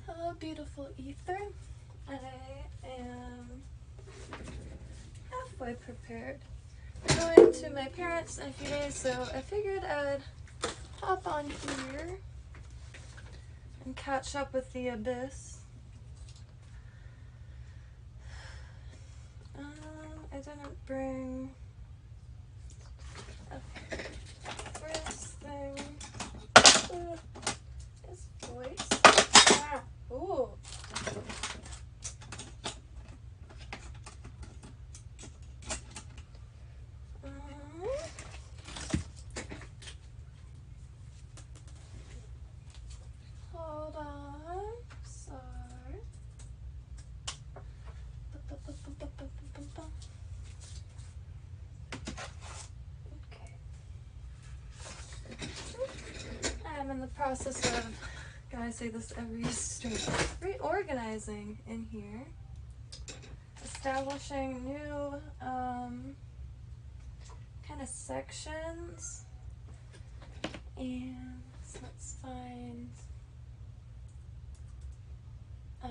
Hello, beautiful ether. I am halfway prepared. I'm going to my parents in a few days, so I figured I'd hop on here and catch up with the abyss. I didn't bring a first thing. His voice. Ah, ooh. Hold on. Sorry. Okay. I'm in the process of, gotta say this every stream, reorganizing in here, establishing new kind of sections, and so let's find us.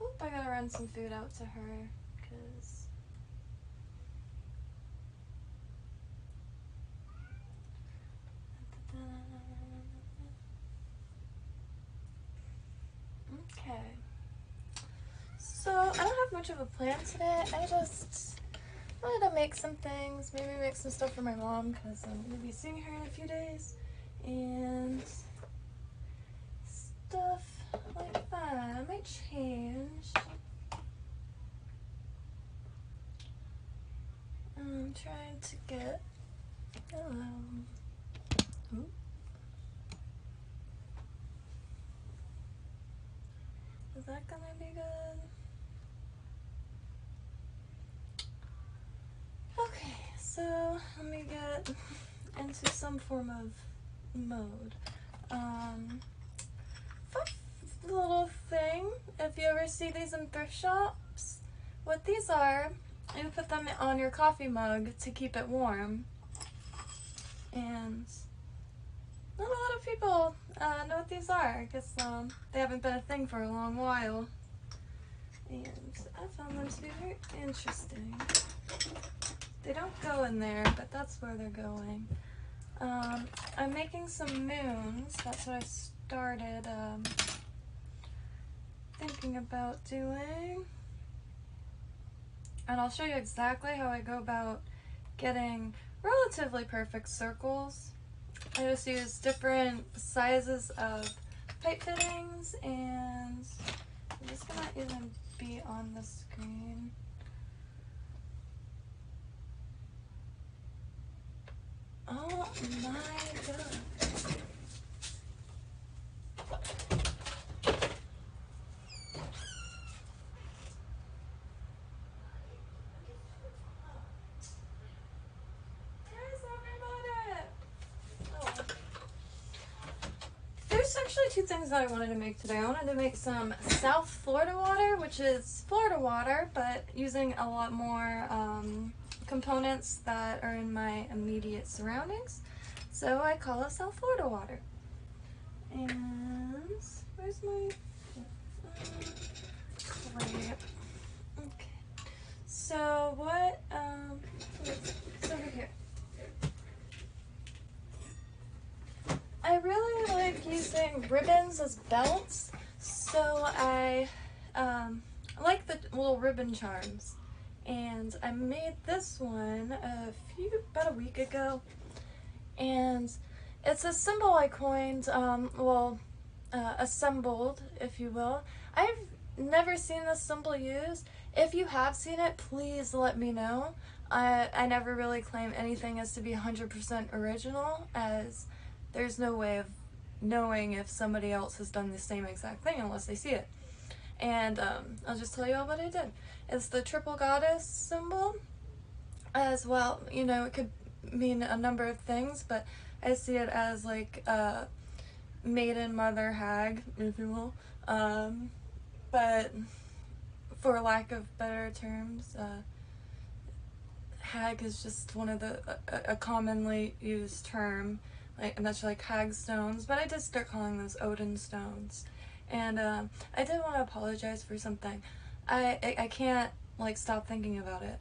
Oop, I gotta run some food out to her, because okay. So I don't have much of a plan today. I just wanted to make some things, maybe make some stuff for my mom because I'm gonna be seeing her in a few days, and stuff like that. I might change. I'm trying to get, hello. Ooh. Is that gonna be good? Okay, so let me get into some form of mode. Fun little thing, if you ever see these in thrift shops, what these are, you put them on your coffee mug to keep it warm. And not a lot of people know what these are. I guess they haven't been a thing for a long while. And I found them to be very interesting. They don't go in there, but that's where they're going. I'm making some moons. That's what I started thinking about doing. And I'll show you exactly how I go about getting relatively perfect circles. I just use different sizes of pipe fittings, and I'm just gonna even be on the screen. Oh my god. There's actually two things that I wanted to make today. I wanted to make some South Florida water, which is Florida water, but using a lot more components that are in my immediate surroundings. So I call it South Florida water. And where's my plate? Okay. So what it's over here. I really like using ribbons as belts, so I like the little ribbon charms, and I made this one about a week ago, and it's a symbol I coined, assembled, if you will. I've never seen this symbol used. If you have seen it, please let me know. I never really claim anything as to be 100% original, as there's no way of knowing if somebody else has done the same exact thing unless they see it. And I'll just tell you all what I did. It's the triple goddess symbol as well. You know, it could mean a number of things, but I see it as like maiden mother hag, if you will. But for lack of better terms, hag is just one of the a commonly used term, like much like hag stones. But I did start calling those Odin stones, and I did want to apologize for something. I can't like stop thinking about it.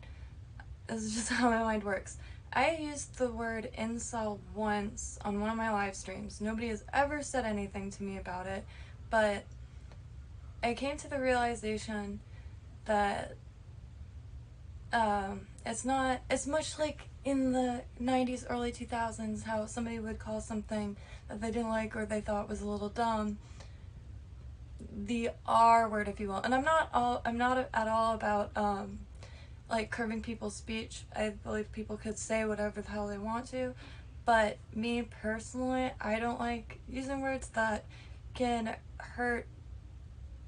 This is just how my mind works. I used the word incel once on one of my live streams. Nobody has ever said anything to me about it, but I came to the realization that it's much like in the 90s, early 2000s, how somebody would call something that they didn't like or they thought was a little dumb the R word, if you will. And I'm not at all about like curbing people's speech. I believe people could say whatever the hell they want to, but me personally, I don't like using words that can hurt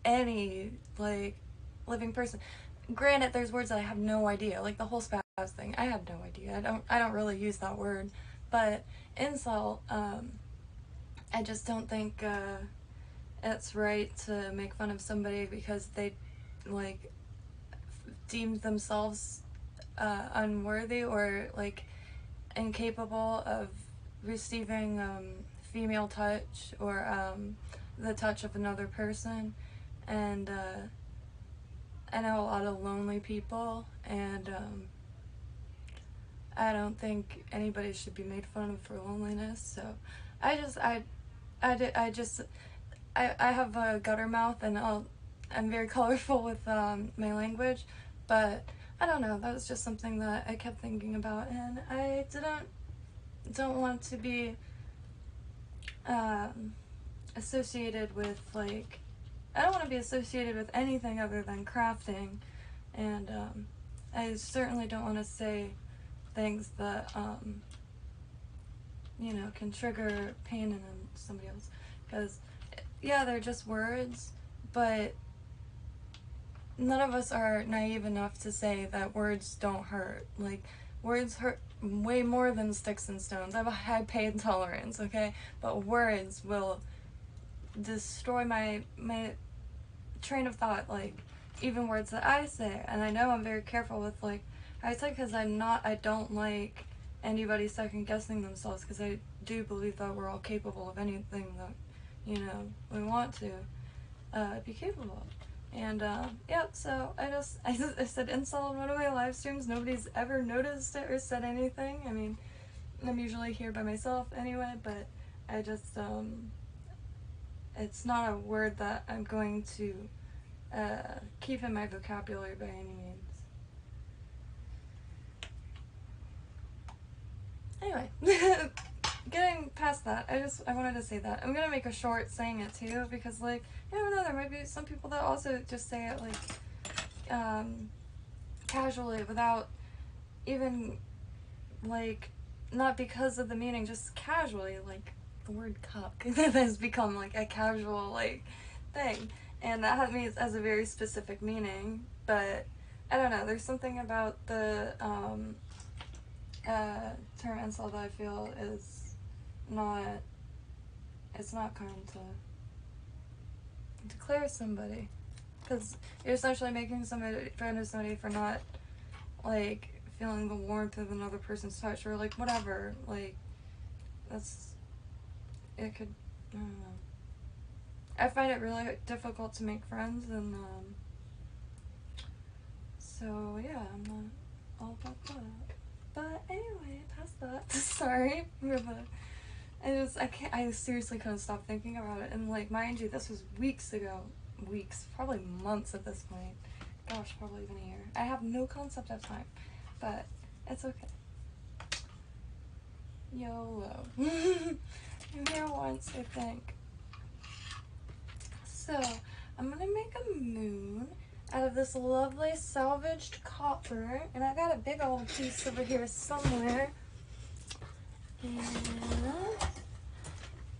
any like living person. Granted, there's words that I have no idea, like the whole spaz thing. I have no idea. I don't really use that word, but incel, I just don't think it's right to make fun of somebody because they like deemed themselves unworthy or like incapable of receiving female touch or the touch of another person. And I know a lot of lonely people, and I don't think anybody should be made fun of for loneliness. So I have a gutter mouth, and I'm very colorful with my language, but I don't know, that was just something that I kept thinking about, and I don't want to be associated with like, I don't want to be associated with anything other than crafting, and I certainly don't want to say things that you know, can trigger pain in somebody else, because yeah, they're just words, but none of us are naive enough to say that words don't hurt. Like, words hurt way more than sticks and stones. I have a high pain tolerance, okay? But words will destroy my train of thought, like, even words that I say. And I know I'm very careful with, like, I say, because I don't like anybody second guessing themselves, because I do believe that we're all capable of anything that, you know, we want to be capable of. And yeah, so I said incel in one of my live streams. Nobody's ever noticed it or said anything. I mean, I'm usually here by myself anyway, but I just it's not a word that I'm going to keep in my vocabulary by any means. Anyway, getting past that, I wanted to say that. I'm gonna make a short saying it too, because like, I don't know, there might be some people that also just say it like casually without even like, not because of the meaning, just casually, like the word cuck has become like a casual like thing, and that means has a very specific meaning. But I don't know, there's something about the term incel that I feel is not, it's not kind to declare somebody, because you're essentially making somebody fun of somebody for not like feeling the warmth of another person's touch, or like whatever, like that's, it could, I don't know. I find it really difficult to make friends, and so yeah, I'm not all about that. But anyway, past that. Sorry for the, I seriously couldn't stop thinking about it, and like, mind you, this was weeks ago, probably months at this point. Gosh, probably even a year. I have no concept of time, but it's okay. YOLO. I'm here once, I think. So, I'm gonna make a moon out of this lovely salvaged copper, and I got a big old piece over here somewhere. And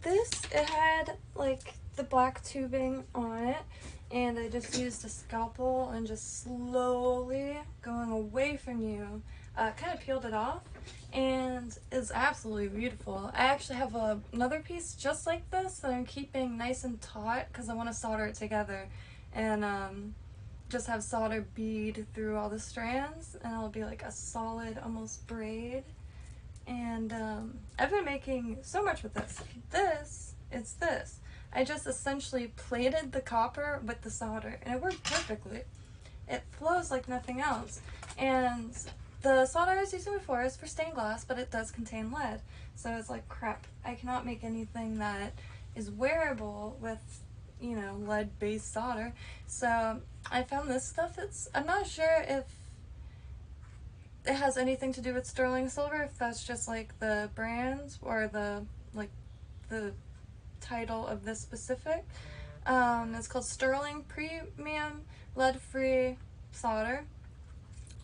this, it had like the black tubing on it, and I just used a scalpel and just slowly going away from you, kind of peeled it off, and it's absolutely beautiful. I actually have another piece just like this that I'm keeping nice and taut because I want to solder it together, and just have solder bead through all the strands, and it'll be like a solid almost braid. And I've been making so much with this. It's this. I just essentially plated the copper with the solder, and it worked perfectly. It flows like nothing else. And the solder I was using before is for stained glass, but it does contain lead. So it's like, crap, I cannot make anything that is wearable with, you know, lead-based solder. So I found this stuff. I'm not sure if it has anything to do with sterling silver, if that's just like the brand or the title of this specific. It's called Sterling Premium Lead-Free Solder.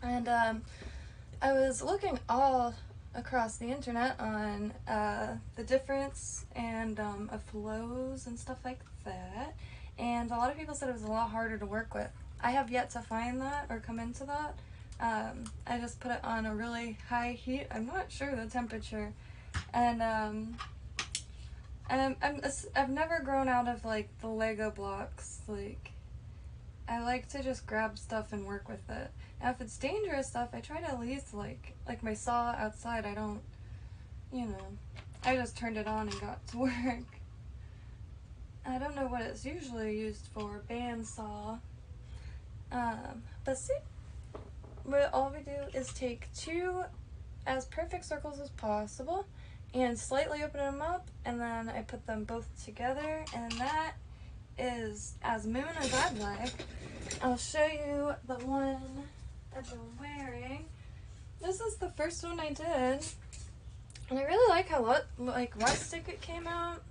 And I was looking all across the internet on the difference and of flows and stuff like that, and a lot of people said it was a lot harder to work with. I have yet to find that or come into that. I just put it on a really high heat. I'm not sure the temperature, and I've never grown out of like the Lego blocks. Like, I like to just grab stuff and work with it. And if it's dangerous stuff, I try to at least like my saw outside. I don't, you know, I just turned it on and got to work. I don't know what it's usually used for, bandsaw. But see, all we do is take two as perfect circles as possible and slightly open them up, and then I put them both together, and that is as moon as I'd like. I'll show you the one I've been wearing. This is the first one I did, and I really like how rustic it came out.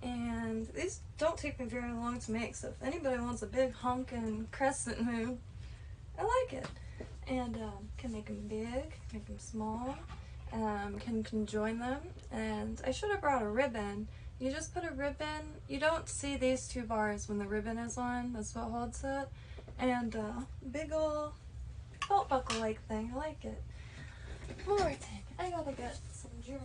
And these don't take me very long to make, so if anybody wants a big honkin' crescent moon, I like it. And can make them big, make them small, can conjoin them. And I should have brought a ribbon. You just put a ribbon, you don't see these two bars when the ribbon is on, that's what holds it. And big ol' belt buckle like thing, I like it. One more thing, I gotta get some drink.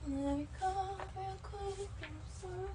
Let me call real quick, I'm sorry.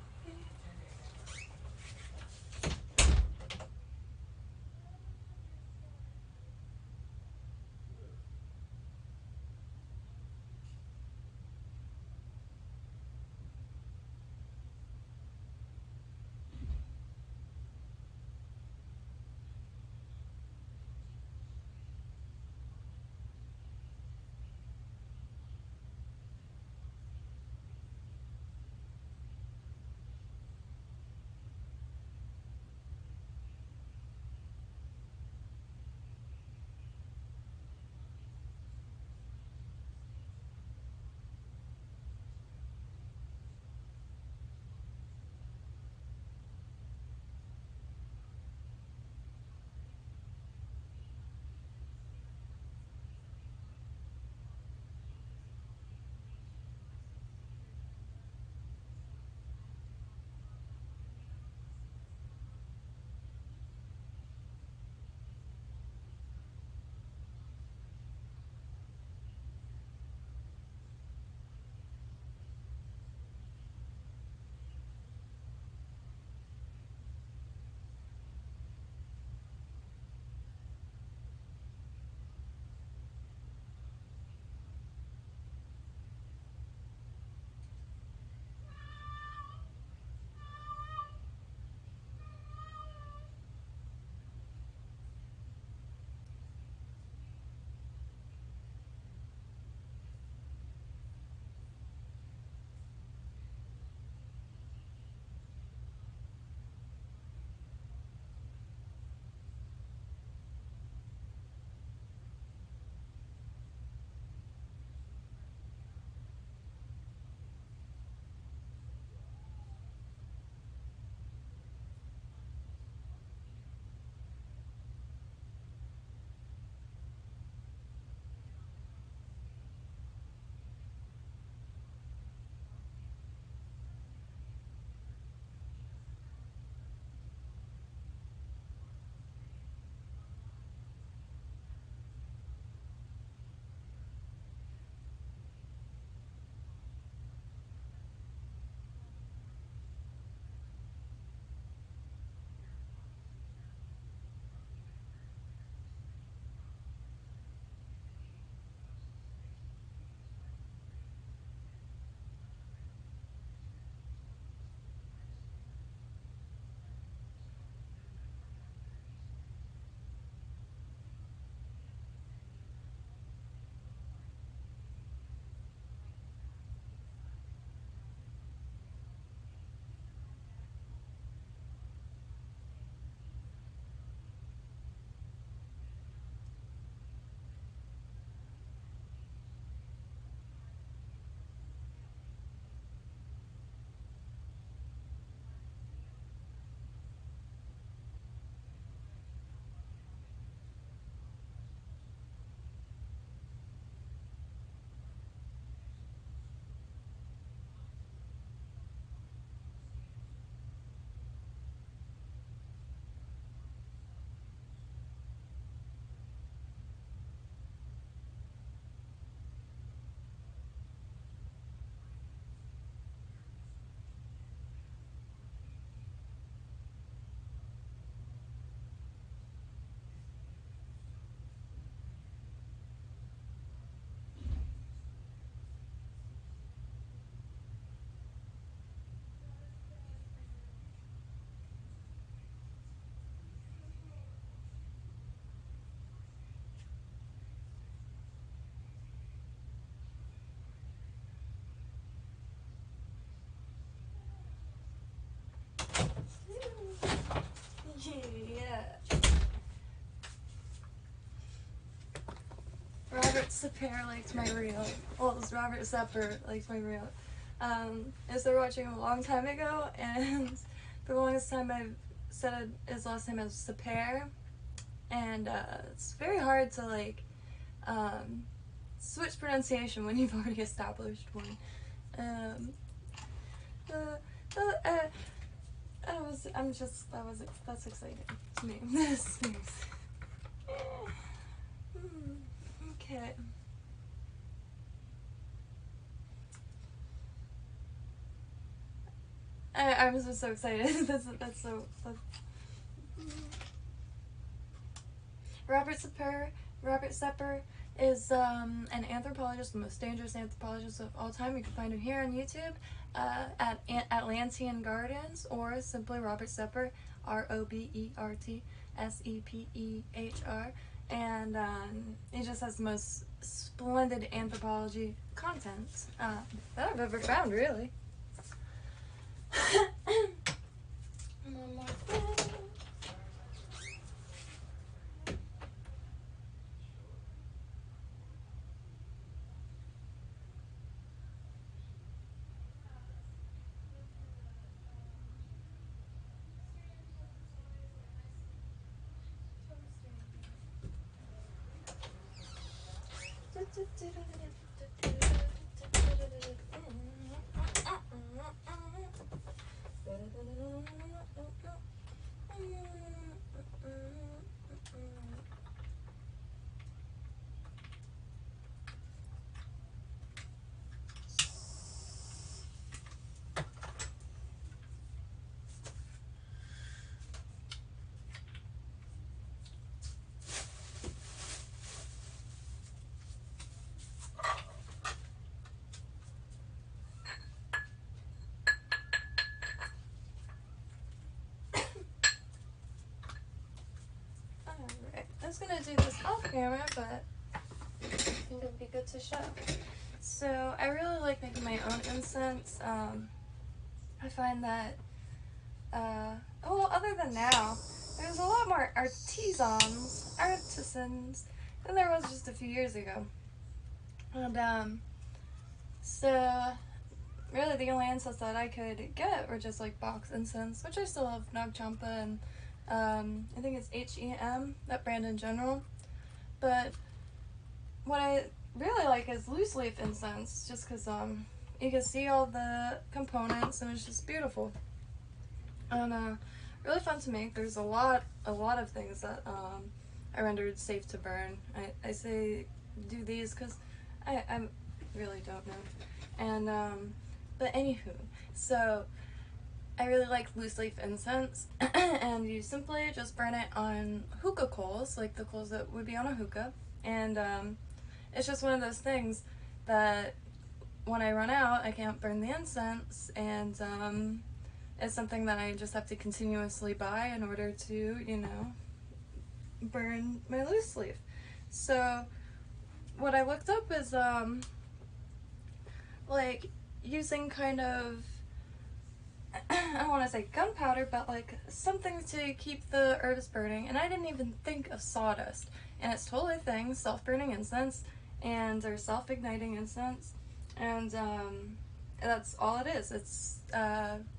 Yeah. Robert Sapir likes my reel. Well, it's Robert Sepper likes my reel. I started watching him a long time ago, and for the longest time I've said his last name as Sapir, and it's very hard to like switch pronunciation when you've already established one. That's exciting to me. This thing's okay. I'm just so excited. that's so. Robert Sepper is an anthropologist, the most dangerous anthropologist of all time. You can find him here on YouTube at Atlantean Gardens, or simply Robert Sepper, RobertSepper, and he just has the most splendid anthropology content that I've ever found, really. One more thing. I was gonna do this off camera, but I think it would be good to show. So I really like making my own incense. I find that, other than now, there's a lot more artisans than there was just a few years ago. And so really the only incense that I could get were just like box incense, which I still love, Nag Champa, and I think it's HEM, that brand in general. But what I really like is loose leaf incense, just because you can see all the components and it's just beautiful. And really fun to make. There's a lot of things that I rendered safe to burn. I say do these because I really don't know. And but anywho, so I really like loose leaf incense, and you simply just burn it on hookah coals, like the coals that would be on a hookah. And it's just one of those things that when I run out, I can't burn the incense, and it's something that I just have to continuously buy in order to, you know, burn my loose leaf. So what I looked up is like using kind of, I don't want to say gunpowder, but like something to keep the herbs burning. And I didn't even think of sawdust, and it's totally a thing, self-burning incense, and or self-igniting incense, and that's all it is. It's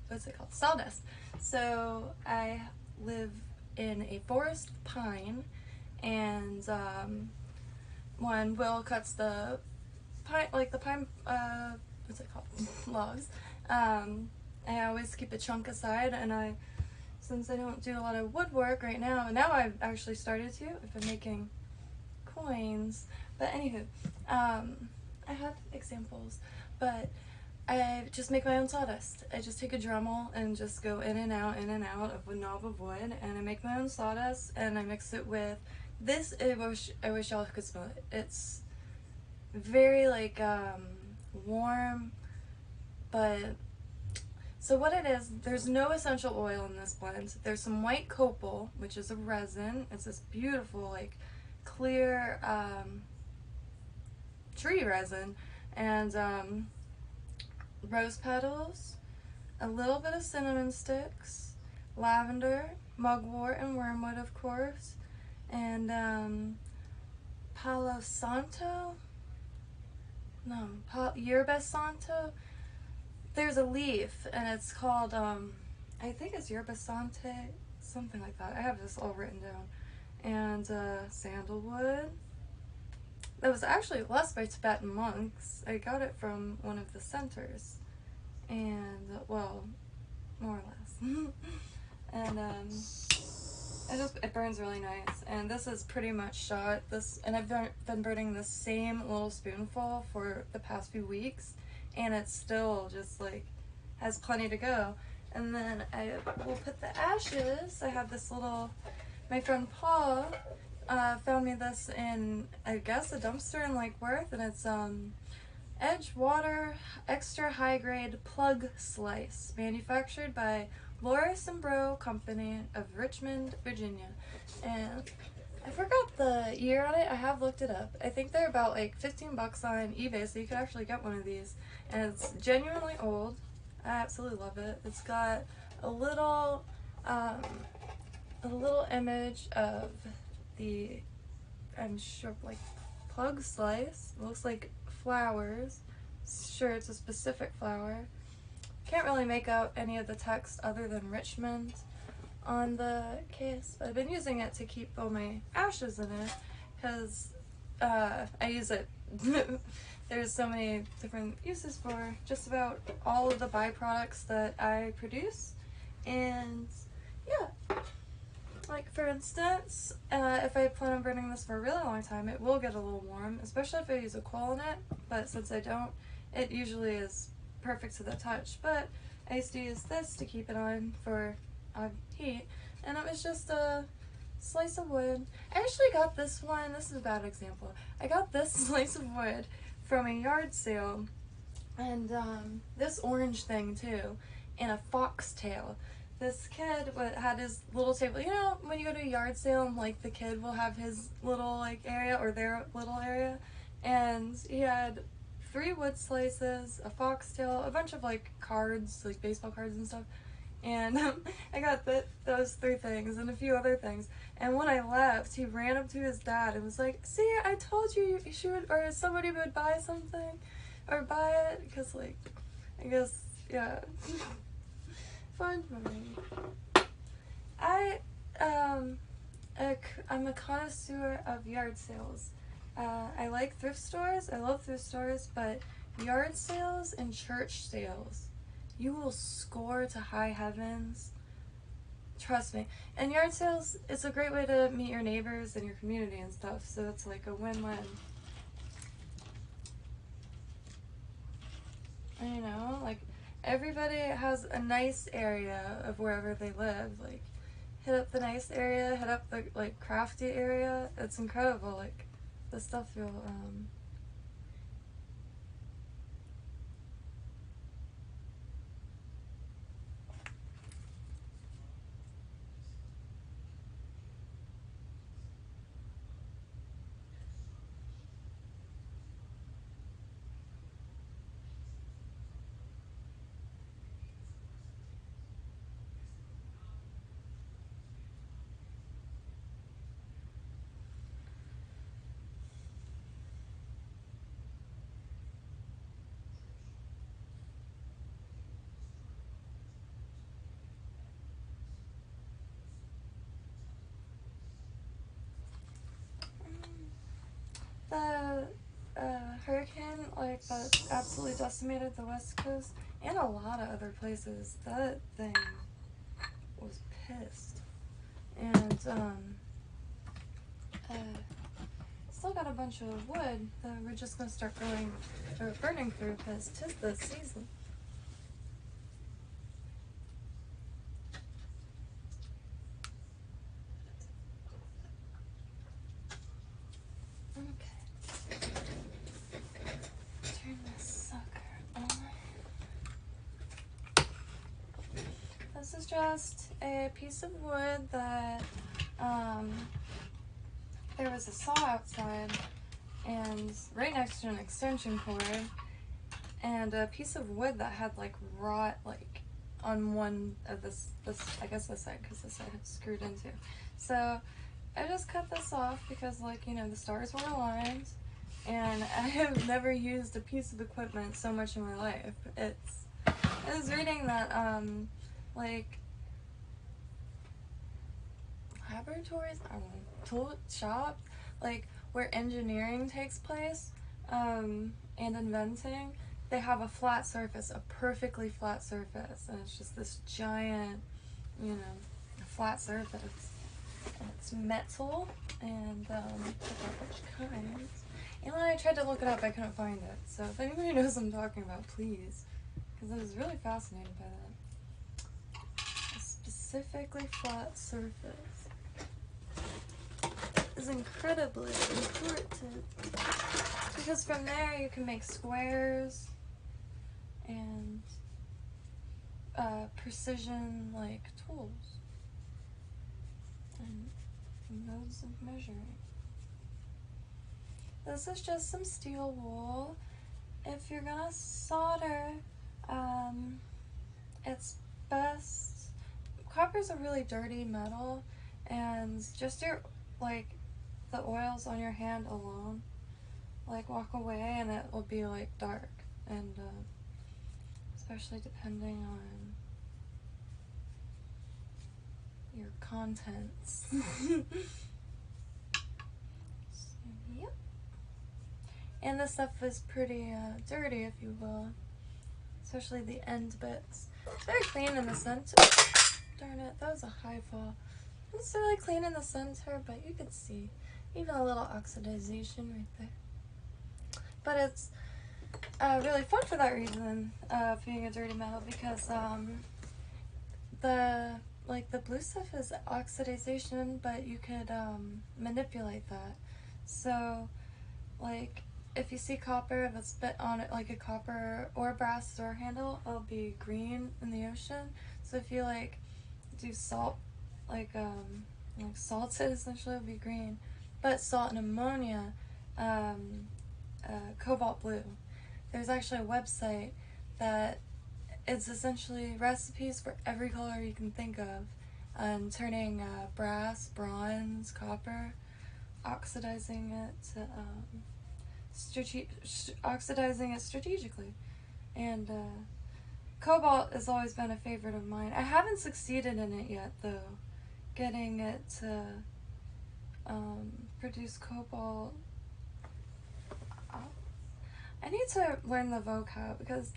what's it called? Sawdust. So I live in a forest pine, and when Will cuts the pine, like the pine, what's it called? Logs. I always keep a chunk aside, and since I don't do a lot of woodwork right now, and now I've actually started to, I've been making coins. But anywho, I have examples, but I just make my own sawdust. I just take a Dremel and just go in and out of a knob of wood, and I make my own sawdust, and I mix it with this. I wish y'all could smell it. It's very like warm, but so what it is, there's no essential oil in this blend. There's some white copal, which is a resin. It's this beautiful, like, clear tree resin, and rose petals, a little bit of cinnamon sticks, lavender, mugwort and wormwood, of course, and Palo Santo. No, Yerba Santo. There's a leaf, and it's called I think it's Yerba Sante, something like that. I have this all written down. And sandalwood. That was actually blessed by Tibetan monks. I got it from one of the centers, and well, more or less. And it burns really nice. And this is pretty much shot. And I've been burning the same little spoonful for the past few weeks, and it's still just like has plenty to go. And then I will put the ashes. I have this little. My friend Paul found me this in, I guess, a dumpster in Lake Worth, and it's Edgewater Extra High Grade Plug Slice, manufactured by Loris and Bro Company of Richmond, Virginia. And I forgot the year on it. I have looked it up. I think they're about like 15 bucks on eBay, so you could actually get one of these. And it's genuinely old. I absolutely love it. It's got a little image of the, I'm sure, like plug slice. It looks like flowers. Sure, it's a specific flower. Can't really make out any of the text other than Richmond on the case, but I've been using it to keep all my ashes in it because I use it. There's so many different uses for just about all of the byproducts that I produce, and yeah. Like for instance, if I plan on burning this for a really long time, it will get a little warm, especially if I use a coal in it, but since I don't, it usually is perfect to the touch. But I used to use this to keep it on for heat, and it was just a slice of wood. I actually got this one, this is a bad example, I got this slice of wood from a yard sale, and this orange thing too, and a foxtail. This kid had his little table. You know, when you go to a yard sale and like the kid will have his little like area or their little area, and he had 3 wood slices, a foxtail, a bunch of like cards, like baseball cards and stuff. And I got those 3 things and a few other things. And when I left, he ran up to his dad and was like, "See, I told you she would, or somebody would buy something, or buy it," because like, I guess, yeah. Fun memory. I'm a connoisseur of yard sales. I like thrift stores. I love thrift stores, but yard sales and church sales, you will score to high heavens. Trust me. And yard sales, it's a great way to meet your neighbors and your community and stuff, so it's like a win-win. You know, like everybody has a nice area of wherever they live. Like, hit up the nice area, hit up the like crafty area. It's incredible. Like, the stuff you'll the hurricane like that absolutely decimated the West Coast and a lot of other places. That thing was pissed, and still got a bunch of wood that we're just gonna start burning through because 'tis the season. This is just a piece of wood that there was a saw outside and right next to an extension cord, and a piece of wood that had like rot, like on one of this I guess this side, because this side is screwed into. So I just cut this off because, like, you know, the stars were aligned, and I have never used a piece of equipment so much in my life. I was reading that, like, laboratories, I don't know, tool shops, like, where engineering takes place, and inventing, they have a flat surface, a perfectly flat surface, and it's just this giant, you know, flat surface. And it's metal, and I forgot which kind. And when I tried to look it up, I couldn't find it. So if anybody knows what I'm talking about, please, because I was really fascinated by that. A specifically flat surface is incredibly important, because from there you can make squares and precision, like, tools and modes of measuring. This is just some steel wool. If you're gonna solder, it's best, copper's a really dirty metal, and just your, like, the oils on your hand alone, like, walk away and it will be, like, dark, and especially depending on your contents. So, yep. And this stuff is pretty dirty, if you will, especially the end bits. It's very clean in the center. Darn it, that was a high fall. It's really clean in the center, but you could see even a little oxidization right there. But it's really fun for that reason, being a dirty metal, because the blue stuff is oxidization, but you could manipulate that. So, like, if you see copper that's bit on it, like a copper or brass door handle, it'll be green in the ocean. So if you, like, do salt, like salted, essentially, it'll be green. But salt and ammonia, cobalt blue. There's actually a website that it's essentially recipes for every color you can think of, and turning brass, bronze, copper, oxidizing it strategically. And cobalt has always been a favorite of mine. I haven't succeeded in it yet, though, getting it to produce cobalt. I need to learn the vocab, because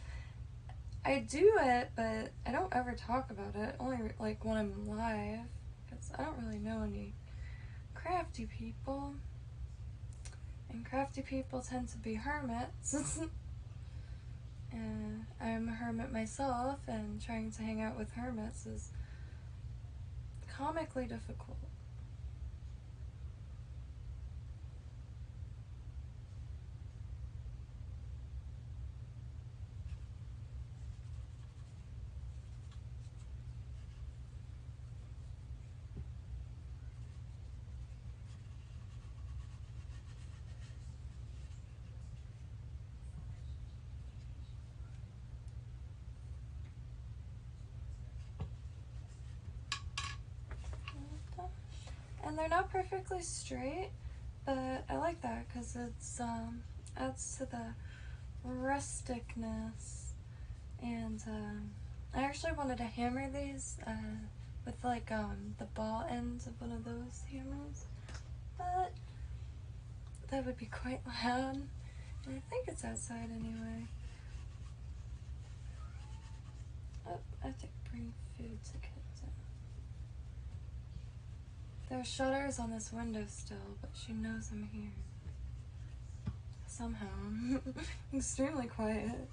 I do it, but I don't ever talk about it, only, like, when I'm live, because I don't really know any crafty people, and crafty people tend to be hermits. And I'm a hermit myself, and trying to hang out with hermits is comically difficult. And they're not perfectly straight, but I like that, because it's adds to the rusticness. And I actually wanted to hammer these with, like, the ball ends of one of those hammers, but that would be quite loud, and I think it's outside anyway. Oh, I have to bring food to kids. There are shutters on this window still, but she knows I'm here. Somehow. Extremely quiet.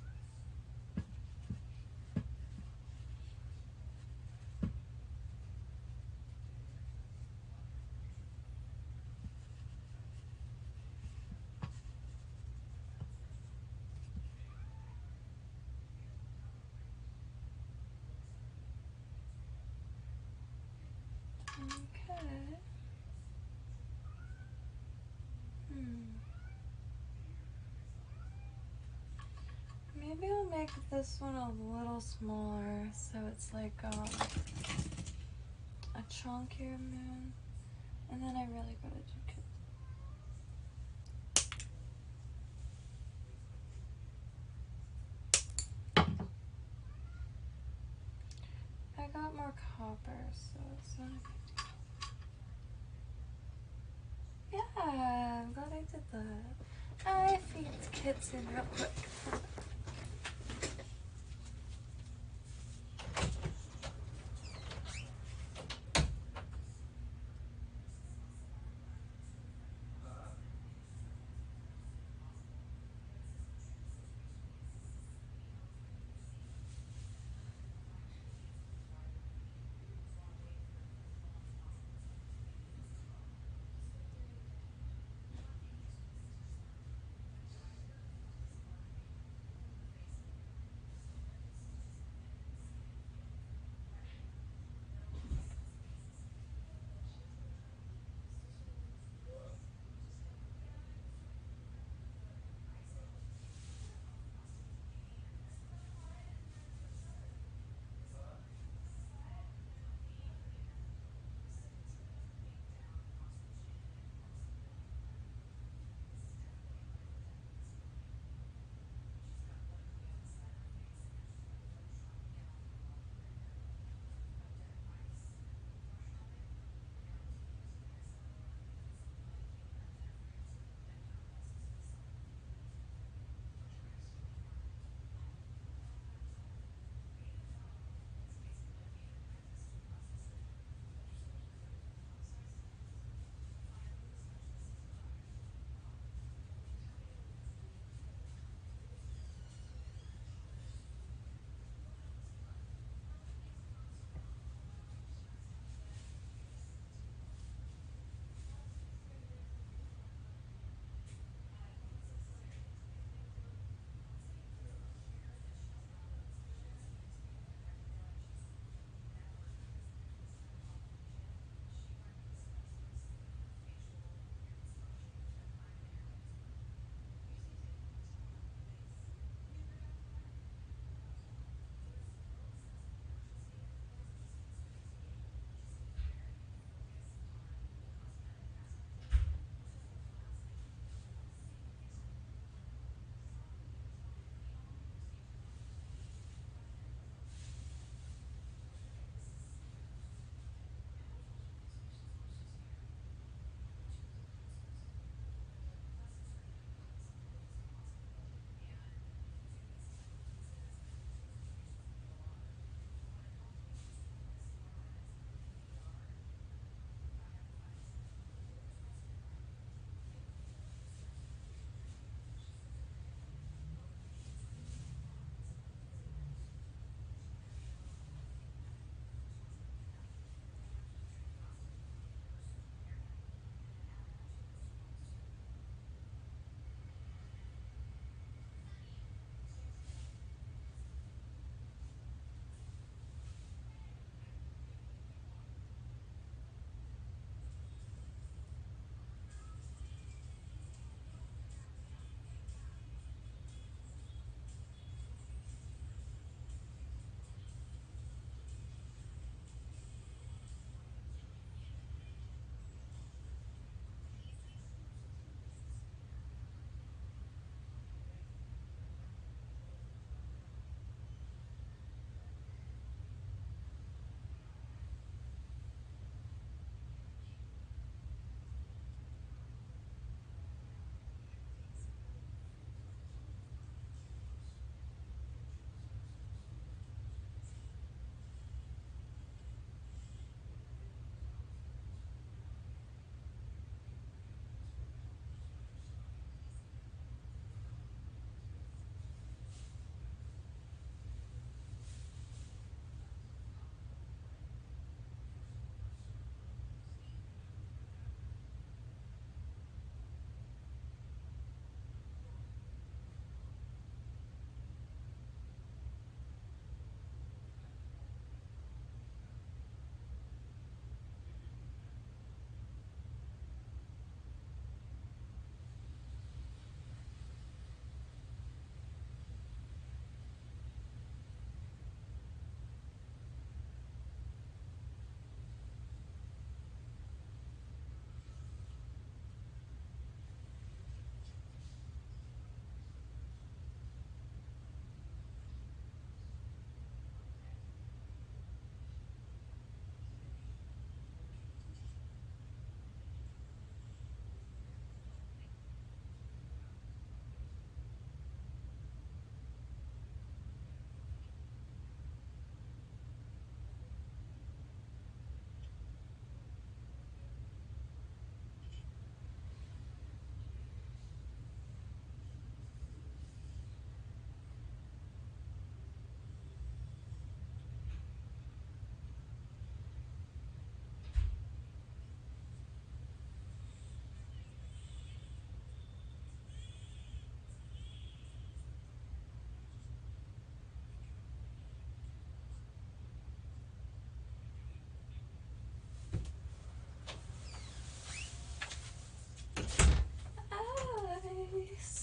Okay. Maybe I'll make this one a little smaller so it's like a chunkier moon. And then I really gotta do it. I got more copper, so it's not a big deal. Yeah, I'm glad I did that. I feed the kids in real quick.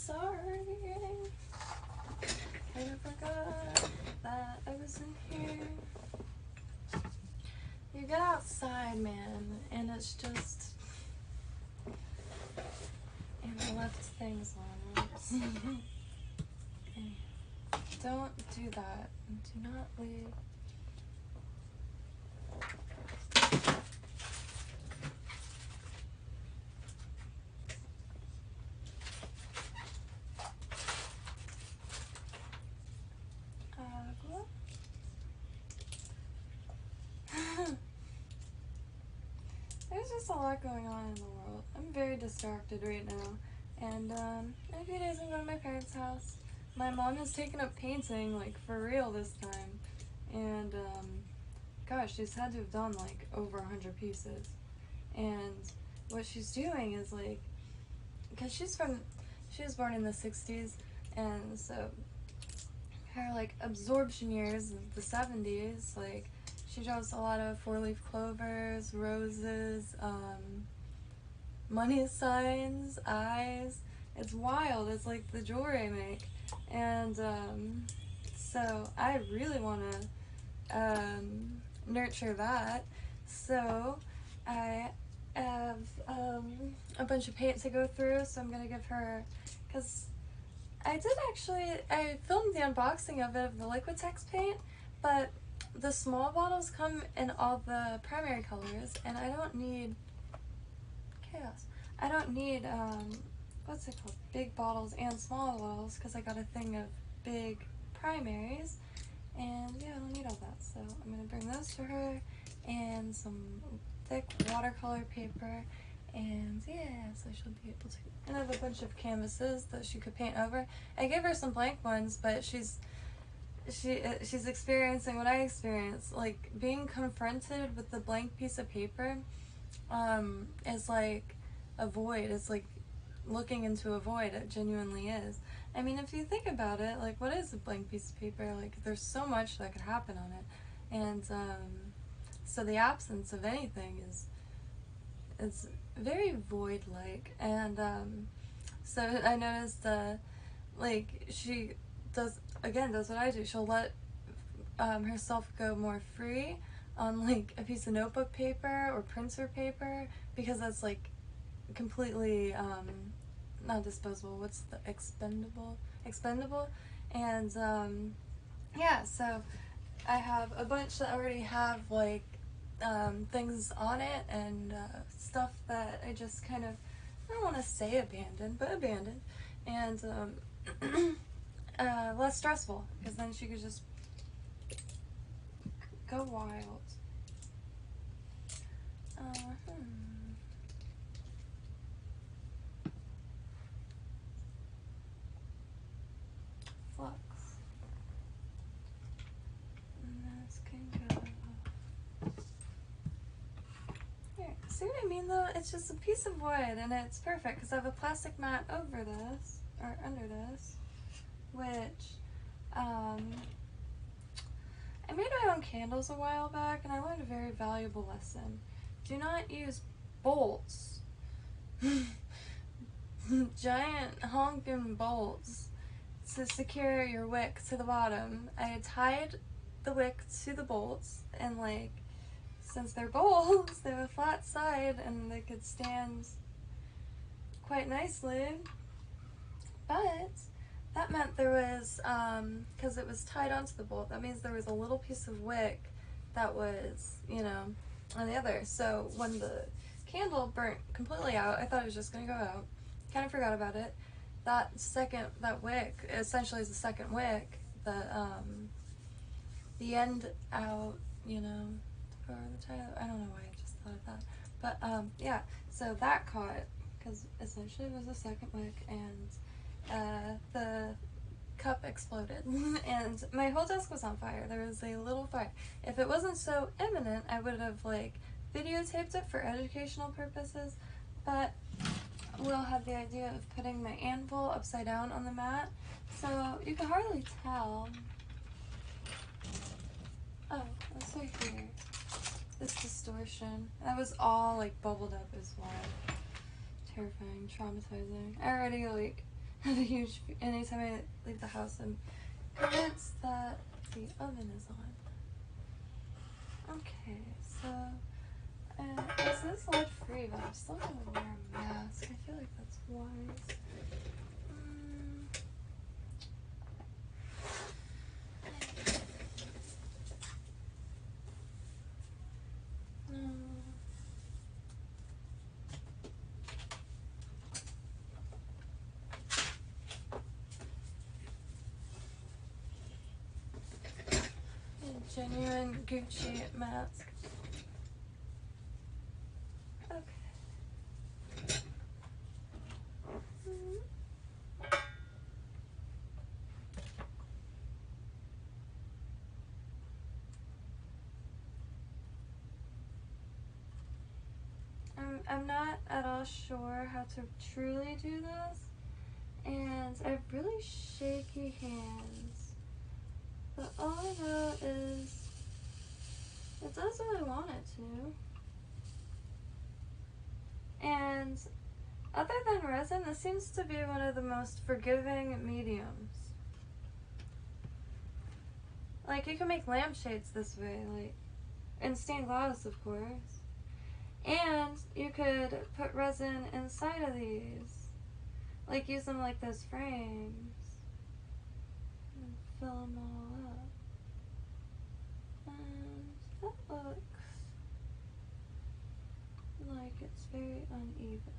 sorry. I forgot that I was in here. You get outside, man, and it's just... And I left things on it. Don't do that. Do not leave. There's just a lot going on in the world. I'm very distracted right now. And in a few days I'm going to my parents' house. My mom has taken up painting, like, for real this time. And, gosh, she's had to have done, like, over 100 pieces. And what she's doing is, like, because she was born in the 60s, and so her, like, absorption years of the 70s, like, she draws a lot of four-leaf clovers, roses, money signs, eyes. It's wild. It's like the jewelry I make. And so I really want to nurture that. So I have a bunch of paint to go through, so I'm going to give her, because I filmed the unboxing of it, of the Liquitex paint, but the small bottles come in all the primary colors, and I don't need chaos. I don't need, what's it called, big bottles and small bottles, because I got a thing of big primaries, and yeah, I don't need all that, so I'm going to bring those to her, and some thick watercolor paper, and yeah, so she'll be able to, and I have a bunch of canvases that she could paint over. I gave her some blank ones, but she's experiencing what I experienced, like being confronted with the blank piece of paper is like a void. It's like looking into a void. It genuinely is. I mean, if you think about it, like, what is a blank piece of paper? Like, there's so much that could happen on it, and so the absence of anything is very void-like. And so I noticed like, she does what I do. She'll let herself go more free on, like, a piece of notebook paper or printer paper, because that's, like, completely not disposable. What's the expendable? And yeah, so I have a bunch that already have, like, things on it, and stuff that I just kind of, I don't want to say abandoned, but abandoned, and less stressful, because then she could just go wild. Flux. And this can go. Here, see what I mean though? It's just a piece of wood, and it's perfect because I have a plastic mat over this, or under this, which, I made my own candles a while back, and I learned a very valuable lesson. Do not use bolts. Giant honking bolts to secure your wick to the bottom. I had tied the wick to the bolts, and, like, since they're bolts, they have a flat side and they could stand quite nicely, but that meant there was, because it was tied onto the bolt, that means there was a little piece of wick that was, you know, on the other. So when the candle burnt completely out, I thought it was just going to go out. Kind of forgot about it. That wick essentially is the second wick, the end out, you know, or the title. I don't know why I just thought of that. But yeah, so that caught, because essentially it was the second wick, and the cup exploded and my whole desk was on fire. There was a little fire. If it wasn't so imminent, I would have, like, videotaped it for educational purposes, but we'll have the idea of putting my anvil upside down on the mat, so you can hardly tell. Oh, that's right here. This distortion. That was all, like, bubbled up as well. Terrifying, traumatizing. I already, like, have a huge, anytime I leave the house, I'm convinced that the oven is on. Okay, so, this is lead free, but I'm still gonna wear a mask. I feel like that's wise. No. A genuine Gucci mask. Okay. I'm not at all sure how to truly do this, and I have really shaky hands, but all I know is it does what I want it to. And other than resin, this seems to be one of the most forgiving mediums. Like, you can make lampshades this way, like, and stained glass, of course. And you could put resin inside of these, like use them like those frames, and fill them all up. And that looks like it's very uneven.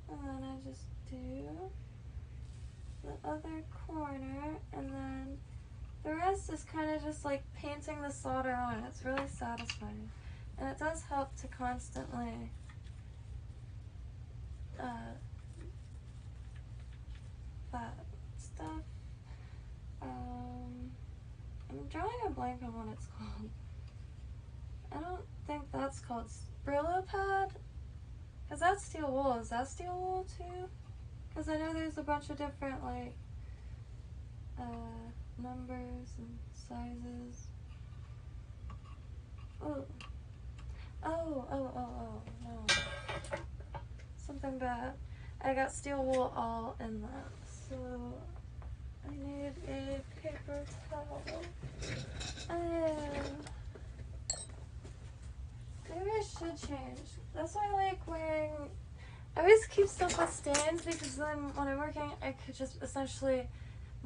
And then I just do the other corner, and then the rest is kind of just like painting the solder on. It's really satisfying, and it does help to constantly that stuff. I'm drawing a blank on what it's called. I don't think that's called Brillo pad. Because that's steel wool. Is that steel wool too? Because I know there's a bunch of different, like, numbers and sizes. Oh. Oh, no. Something bad. I got steel wool all in that. So, I need a paper towel. Maybe I should change. That's why I like wearing... I always keep stuff with stains, because then when I'm working, I could just essentially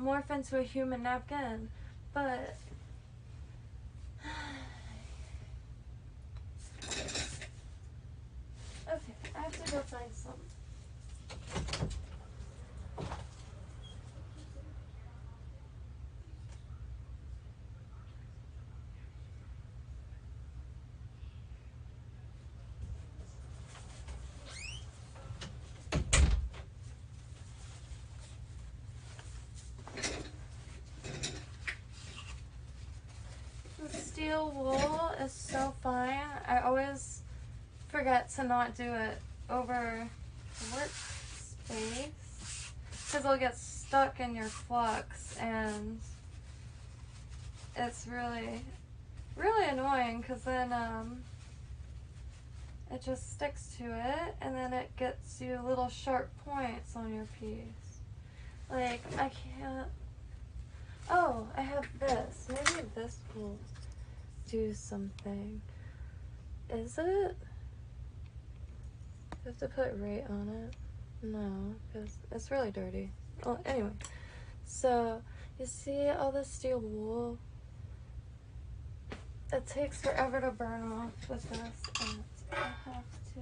morph into a human napkin. But... okay, I have to go find some. Steel wool is so fine. I always forget to not do it over workspace, because it'll get stuck in your flux, and it's really, really annoying, because then it just sticks to it, and then it gets you little sharp points on your piece. Like, I can't... Oh, I have this. Maybe this will do something. Is it? I have to put right on it? No, because it's really dirty. Well, anyway. So, you see all this steel wool? It takes forever to burn off with this, and I have to...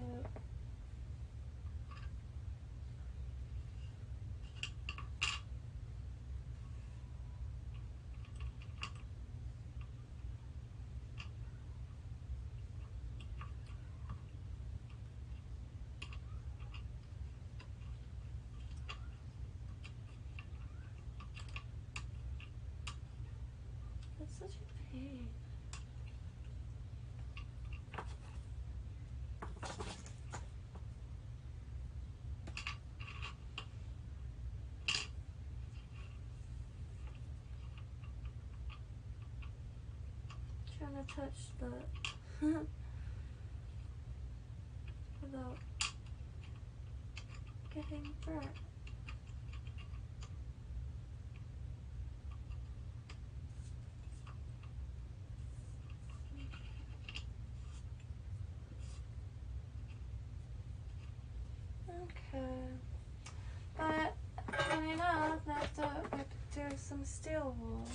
Okay. Trying to touch the without getting burnt. Okay, but funny enough, I have to do some steel wool.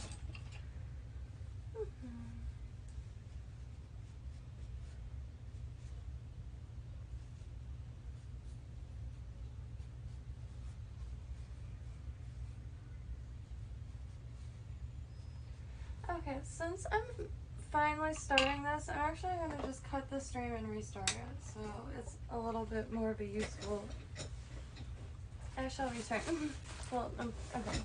Okay, since I'm finally starting this, I'm actually going to just cut the stream and restart it, so it's a little bit more of a useful... I shall return. Well, okay.